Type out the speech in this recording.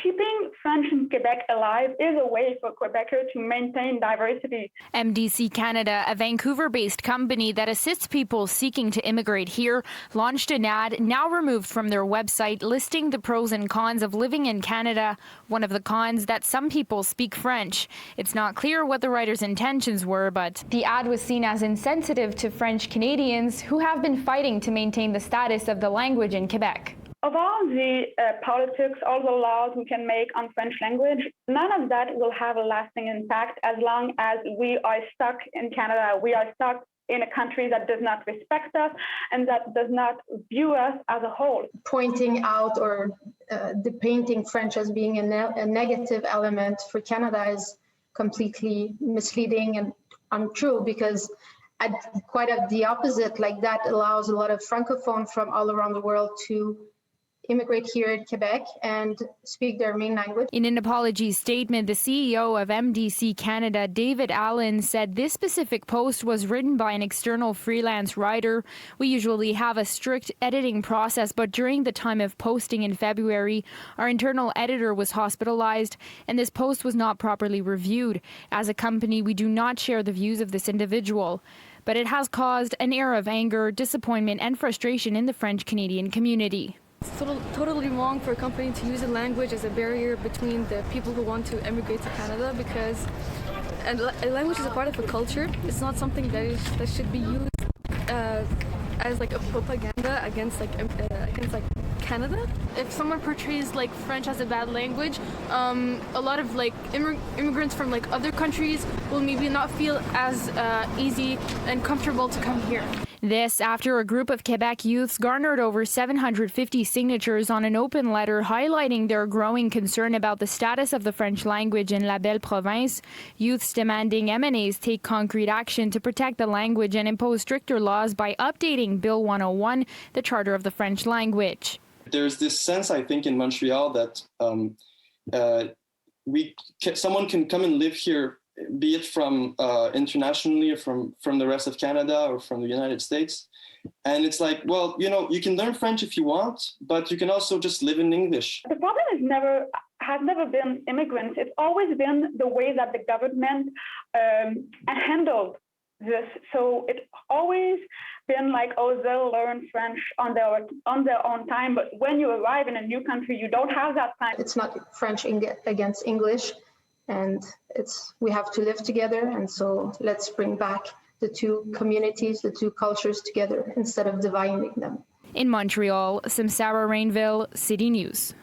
Keeping French in Quebec alive is a way for Quebecers to maintain diversity. MDC Canada, a Vancouver-based company that assists people seeking to immigrate here, launched an ad now removed from their website listing the pros and cons of living in Canada. One of the cons, that some people speak French. It's not clear what the writer's intentions were, but the ad was seen as insensitive to French Canadians who have been fighting to maintain the status of the language in Quebec. Of all the politics, all the laws we can make on French language, none of that will have a lasting impact as long as we are stuck in Canada. We are stuck in a country that does not respect us and that does not view us as a whole. Pointing out or depainting French as being a negative element for Canada is completely misleading and untrue, because quite the opposite, like that allows a lot of francophones from all around the world to immigrate here in Quebec and speak their main language. In an apology statement, the CEO of MDC Canada, David Allen, said this specific post was written by an external freelance writer. We usually have a strict editing process, but during the time of posting in February, our internal editor was hospitalized and this post was not properly reviewed. As a company, we do not share the views of this individual, but it has caused an air of anger, disappointment and frustration in the French-Canadian community. It's totally wrong for a company to use a language as a barrier between the people who want to emigrate to Canada, because a language is a part of a culture. It's not something that should be used as like a propaganda against Canada. If someone portrays like French as a bad language, a lot of like immigrants from like other countries will maybe not feel as easy and comfortable to come here. This after a group of Quebec youths garnered over 750 signatures on an open letter highlighting their growing concern about the status of the French language in La Belle Province. Youths demanding MNAs take concrete action to protect the language and impose stricter laws by updating Bill 101, the Charter of the French language. There's this sense, I think, in Montreal that someone can come and live here, be it from internationally or from the rest of Canada or from the United States. And it's like, well, you can learn French if you want, but you can also just live in English. The problem has never been immigrants. It's always been the way that the government handled this. So it's always been like, oh, they'll learn French on their own time. But when you arrive in a new country, you don't have that time. It's not French against English. And we have to live together, and so let's bring back the two communities, the two cultures together instead of dividing them. In Montreal, Samsara Rainville, City News.